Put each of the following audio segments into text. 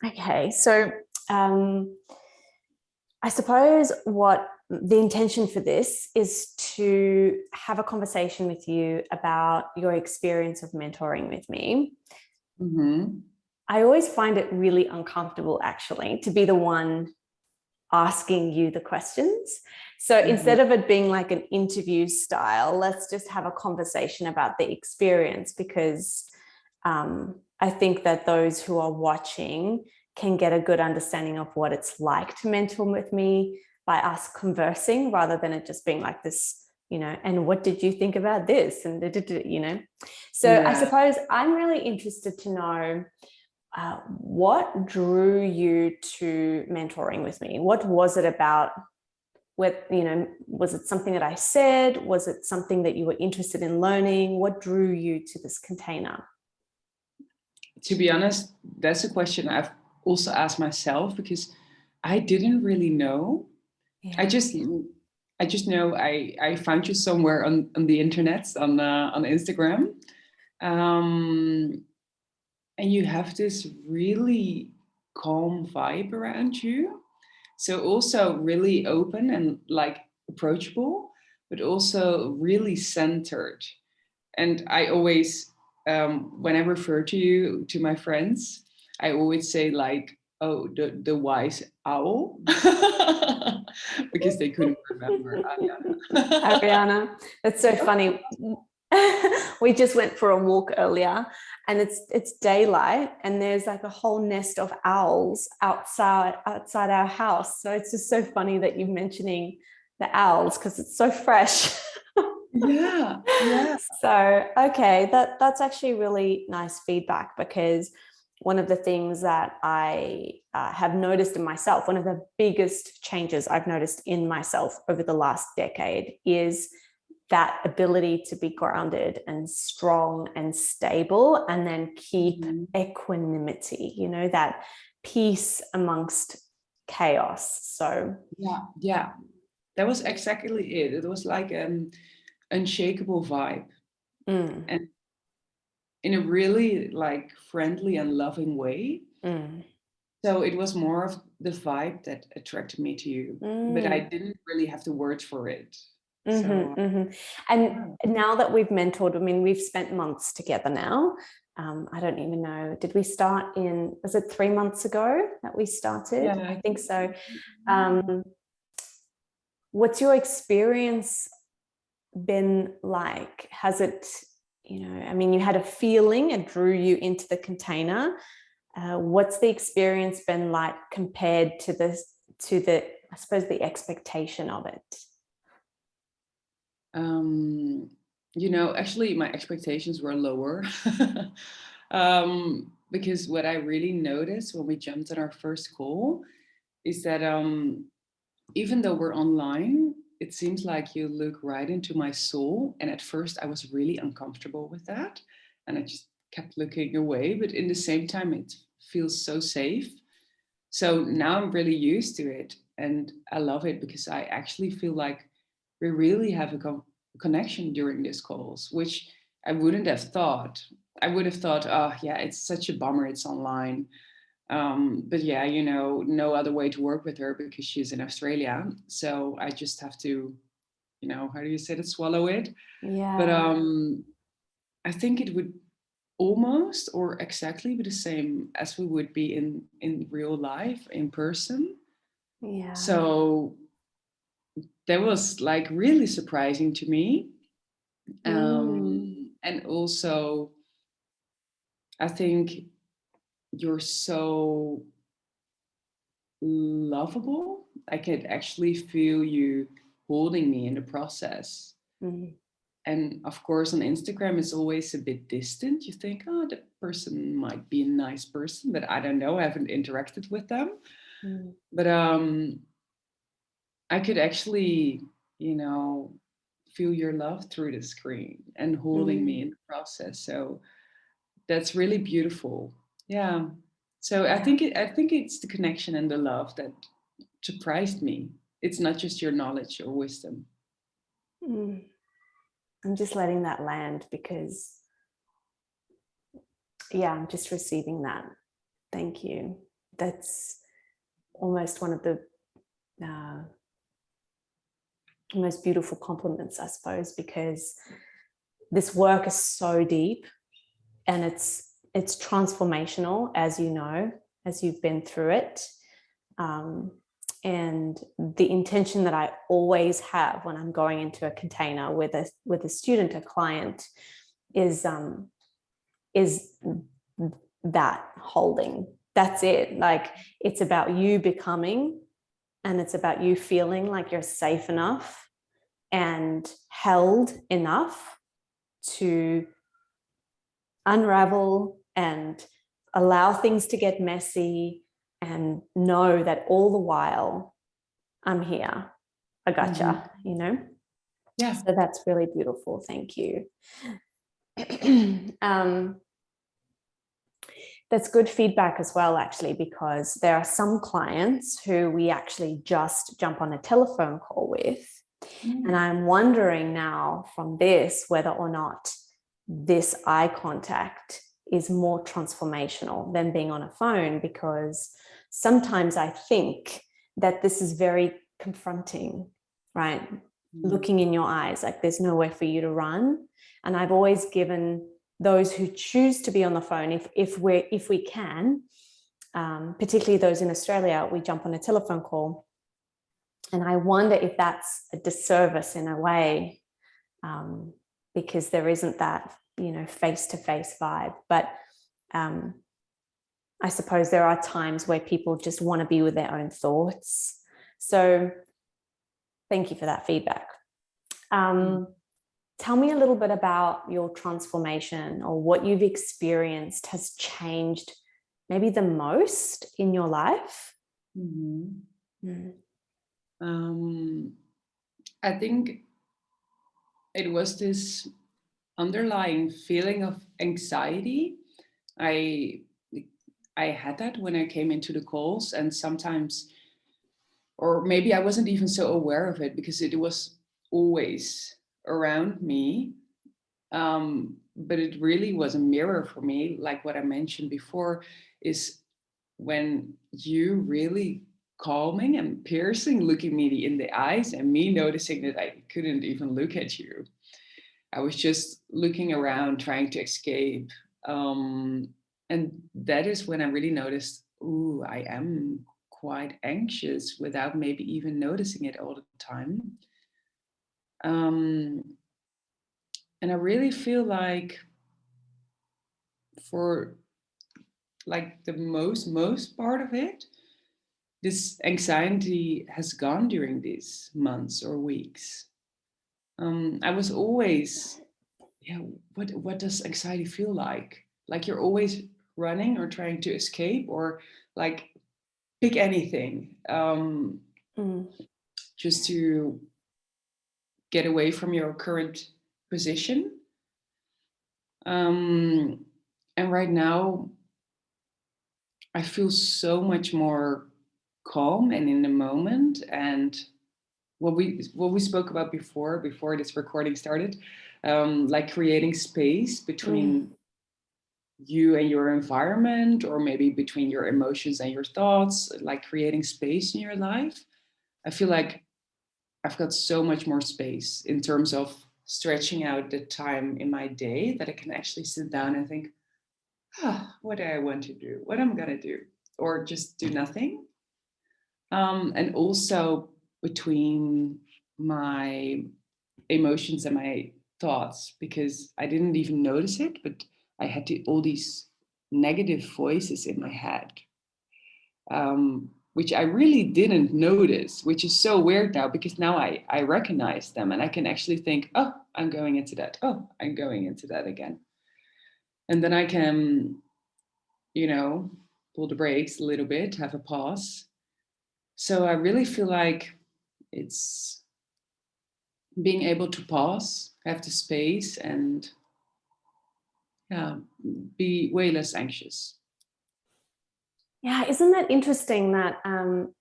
Okay, so I suppose what the intention for this is to have a conversation with you about your experience of mentoring with me. Mm-hmm. I always find it really uncomfortable, actually, to be the one asking you the questions. So instead of it being like an interview style, let's just have a conversation about the experience, because I think that those who are watching can get a good understanding of what it's like to mentor with me by us conversing, rather than it just being like this, and what did you think about this? And, so Yeah. I suppose I'm really interested to know, what drew you to mentoring with me? What was it about? Was it something that I said? Was it something that you were interested in learning? What drew you to this container? To be honest, that's a question I've also asked myself, because I didn't really know. Yeah. I just know I found you somewhere on the internet, on Instagram, and you have this really calm vibe around you. So also really open and like approachable, but also really centered. And I always, when I refer to you to my friends, I always say like, oh, the wise owl, because they couldn't remember Arianna. Arianna, that's so funny. We just went for a walk earlier, and it's daylight, and there's like a whole nest of owls outside our house. So it's just so funny that you're mentioning the owls, because it's so fresh. Yeah. So okay, that's actually really nice feedback, because one of the things that I have noticed in myself, one of the biggest changes I've noticed in myself over the last decade, is that ability to be grounded and strong and stable, and then keep equanimity, that peace amongst chaos. So yeah, that was exactly it. It was like an unshakable vibe, and in a really like friendly and loving way. So it was more of the vibe that attracted me to you, but I didn't really have the words for it. And now that we've mentored, I mean, we've spent months together now. I don't even know. Did we start was it 3 months ago that we started? Yeah, I think so. What's your experience been like? Has it, I mean, you had a feeling, it drew you into the container. What's the experience been like compared to the, I suppose, the expectation of it? Actually my expectations were lower. Because what I really noticed when we jumped on our first call is that even though we're online, it seems like you look right into my soul. And at first I was really uncomfortable with that, and I just kept looking away, but in the same time it feels so safe. So now I'm really used to it, and I love it, because I actually feel like we really have a connection during these calls, which I wouldn't have thought. I would have thought, oh yeah, it's such a bummer it's online. But yeah, no other way to work with her, because she's in Australia. So I just have to, how do you say it, swallow it. Yeah. But I think it would almost or exactly be the same as we would be in real life, in person. Yeah. So that was like really surprising to me. And also I think you're so lovable. I could actually feel you holding me in the process. And of course, on Instagram, it's always a bit distant. You think, oh, that person might be a nice person, but I don't know. I haven't interacted with them. But I could actually, feel your love through the screen and holding me in the process. So that's really beautiful. Yeah. So I think it's the connection and the love that surprised me. It's not just your knowledge or wisdom. I'm just letting that land, because I'm just receiving that. Thank you. that's almost one of the most beautiful compliments, I suppose, because this work is so deep and it's transformational, as you know, as you've been through it. And the intention that I always have when I'm going into a container with a student, a client, is that holding. That's it. Like, it's about you becoming, and it's about you feeling like you're safe enough and held enough to unravel and allow things to get messy, and know that all the while I'm here. I gotcha, you know? Yeah. So that's really beautiful. Thank you. That's good feedback as well, actually, because there are some clients who we actually just jump on a telephone call with. And I'm wondering now from this whether or not this eye contact is more transformational than being on a phone, because sometimes I think that this is very confronting, right? Looking in your eyes, like there's nowhere for you to run. And I've always given those who choose to be on the phone, if we can, particularly those in Australia, we jump on a telephone call. And I wonder if that's a disservice in a way, because there isn't that, you know, face-to-face vibe. But I suppose there are times where people just want to be with their own thoughts. So thank you for that feedback. Tell me a little bit about your transformation, or what you've experienced has changed maybe the most in your life. I think it was this underlying feeling of anxiety. I had that when I came into the calls, and sometimes, or maybe I wasn't even so aware of it because it was always around me. But it really was a mirror for me, like what I mentioned before, is when you really calming and piercing, looking me in the eyes, and me noticing that I couldn't even look at you. I was just looking around, trying to escape. And that is when I really noticed, ooh, I am quite anxious without maybe even noticing it all the time. And I really feel like for like the most part of it, this anxiety has gone during these months or weeks. I was always, what does anxiety feel like? Like you're always running or trying to escape, or like pick anything, just to get away from your current position. And right now, I feel so much more calm and in the moment. And what we spoke about before this recording started, like creating space between you and your environment, or maybe between your emotions and your thoughts, like creating space in your life. I feel like I've got so much more space in terms of stretching out the time in my day that I can actually sit down and think, what do I want to do? What am I going to do? Or just do nothing. And also between my emotions and my thoughts, because I didn't even notice it, but I had all these negative voices in my head, which I really didn't notice, which is so weird now, because now I recognize them and I can actually think, oh, I'm going into that. Oh, I'm going into that again. And then I can, pull the brakes a little bit, have a pause. So I really feel like it's being able to pause, have the space, and be way less anxious. Yeah, isn't that interesting that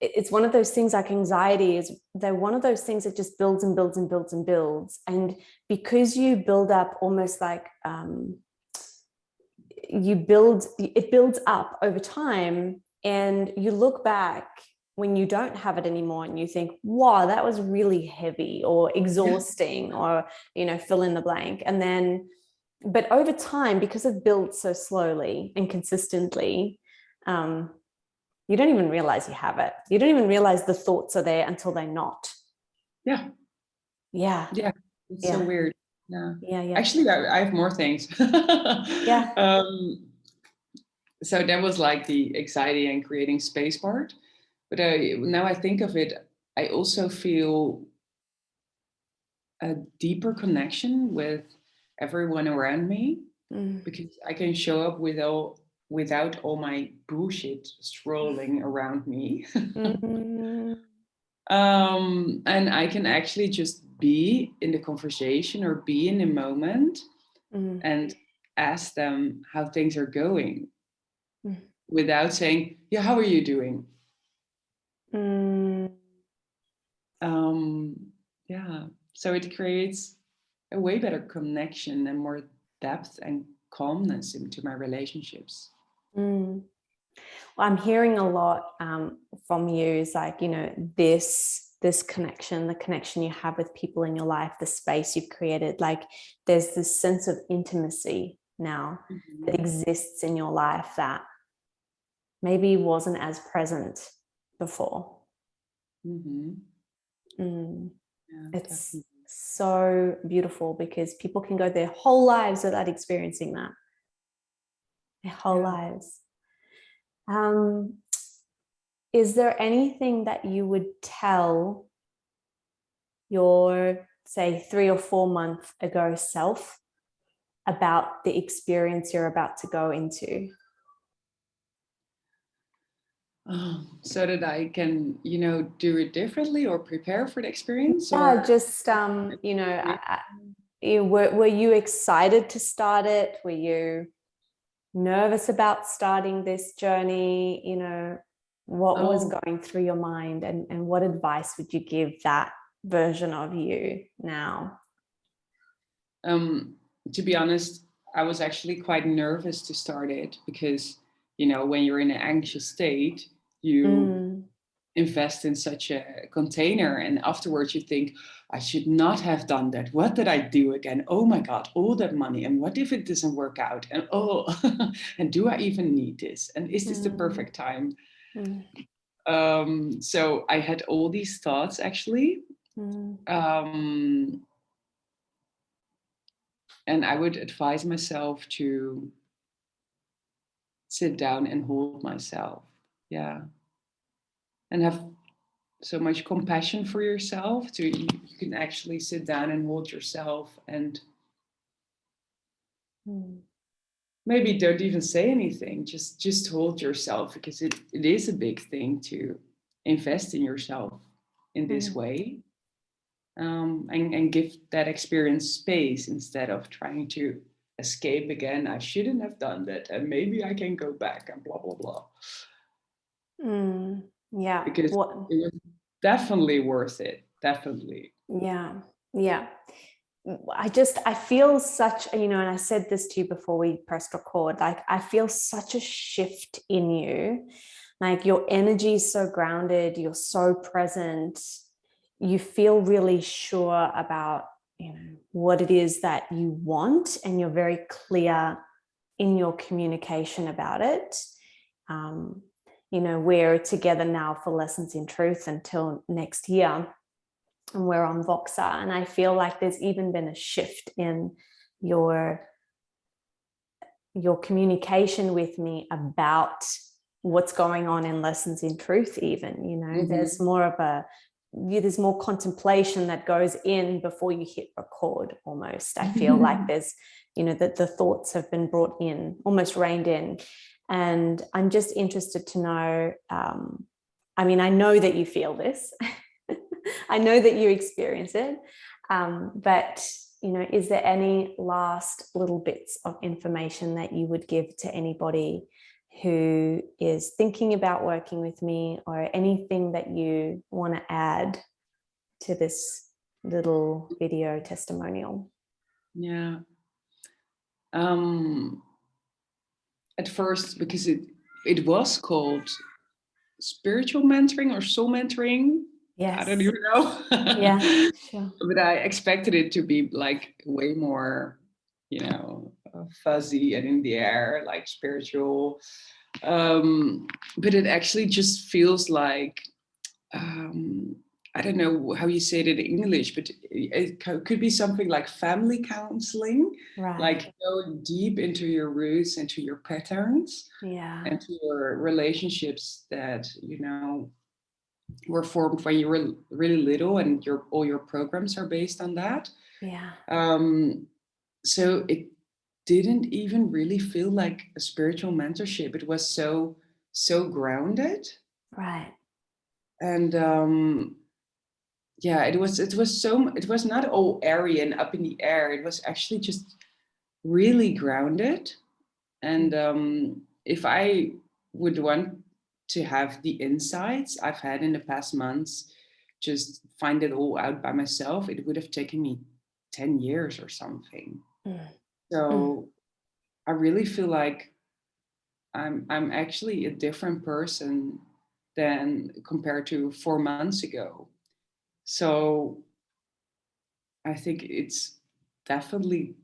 it's one of those things, like anxiety they're one of those things that just builds and builds and builds and builds. And because you build up almost like it builds up over time, And you look back when you don't have it anymore and you think, wow, that was really heavy or exhausting, or, fill in the blank. And then, but over time, because it builds so slowly and consistently, you don't even realize you have it. You don't even realize the thoughts are there until they're not. Yeah. Yeah. Yeah. It's so weird. Yeah. Yeah. Actually, I have more things. Yeah. So that was like the anxiety and creating space part. But now I think of it, I also feel a deeper connection with everyone around me, because I can show up without all my bullshit swirling around me. And I can actually just be in the conversation or be in the moment and ask them how things are going without saying, yeah, how are you doing? Yeah, so it creates a way better connection and more depth and calmness into my relationships. Well, I'm hearing a lot from you is like, this connection, the connection you have with people in your life, the space you've created, like there's this sense of intimacy now that exists in your life that maybe wasn't as present before. Yeah, it's definitely so beautiful, because people can go their whole lives without experiencing that. Their whole lives. Is there anything that you would tell your, say, 3 or 4 month ago self about the experience you're about to go into? So that I can, do it differently or prepare for the experience? Yeah, or just, were you excited to start it? Were you nervous about starting this journey? What was going through your mind, and what advice would you give that version of you now? To be honest, I was actually quite nervous to start it because, when you're in an anxious state, you invest in such a container, and afterwards you think, I should not have done that. What did I do again? Oh my God, all that money. And what if it doesn't work out? And and do I even need this? And is this the perfect time? So I had all these thoughts actually. And I would advise myself to sit down and hold myself. Yeah. And have so much compassion for yourself you can actually sit down and hold yourself, and maybe don't even say anything, just hold yourself, because it is a big thing to invest in yourself in this way, and give that experience space instead of trying to escape again. I shouldn't have done that, and maybe I can go back and blah blah blah. Yeah, because it was definitely worth it. Definitely. Yeah. I feel such, and I said this to you before we pressed record, like I feel such a shift in you. Like your energy is so grounded, you're so present, you feel really sure about, what it is that you want, and you're very clear in your communication about it. We're together now for Lessons in Truth until next year, and we're on Voxer, and I feel like there's even been a shift in your communication with me about what's going on in Lessons in Truth. Even there's there's more contemplation that goes in before you hit record. Almost, I feel like there's that the thoughts have been brought in, almost reined in. And I'm just interested to know, I know that you feel this. I know that you experience it, but is there any last little bits of information that you would give to anybody who is thinking about working with me, or anything that you want to add to this little video testimonial? Yeah. At first, because it was called spiritual mentoring or soul mentoring. Yes. I don't even know. Yeah, sure. But I expected it to be like way more, fuzzy and in the air, like spiritual. But it actually just feels like, I don't know how you say it in English, but it could be something like family counseling, Right. like go deep into your roots, into your patterns, Yeah. and to your relationships that, were formed when you were really little, and all your programs are based on that. Yeah. So it didn't even really feel like a spiritual mentorship. It was so grounded. Right. And yeah, it was not all airy and up in the air. It was actually just really grounded. And if I would want to have the insights I've had in the past months, just find it all out by myself, it would have taken me 10 years or something. So I really feel like I'm actually a different person than compared to 4 months ago. So I think it's definitely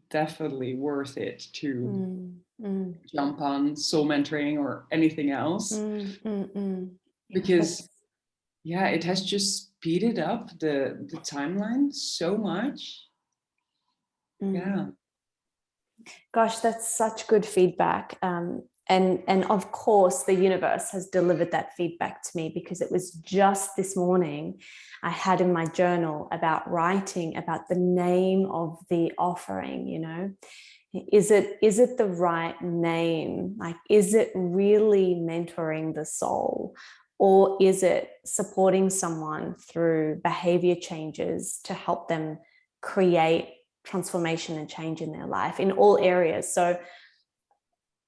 worth it to jump on soul mentoring or anything else, because yeah, it has just speeded up the timeline so much. Yeah. Gosh, that's such good feedback. And of course, the universe has delivered that feedback to me, because it was just this morning I had in my journal about writing about the name of the offering. Is it the right name? Like, is it really mentoring the soul, or is it supporting someone through behavior changes to help them create transformation and change in their life in all areas? So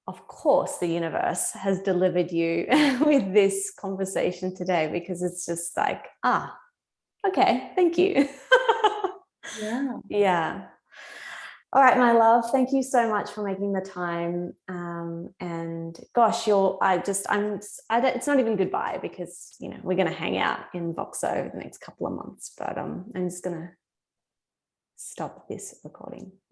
of course the universe has delivered you with this conversation today, because it's just like, okay, thank you. Yeah. All right, my love, thank you so much for making the time. And gosh, it's not even goodbye, because, we're going to hang out in Voxo the next couple of months, but I'm just going to stop this recording.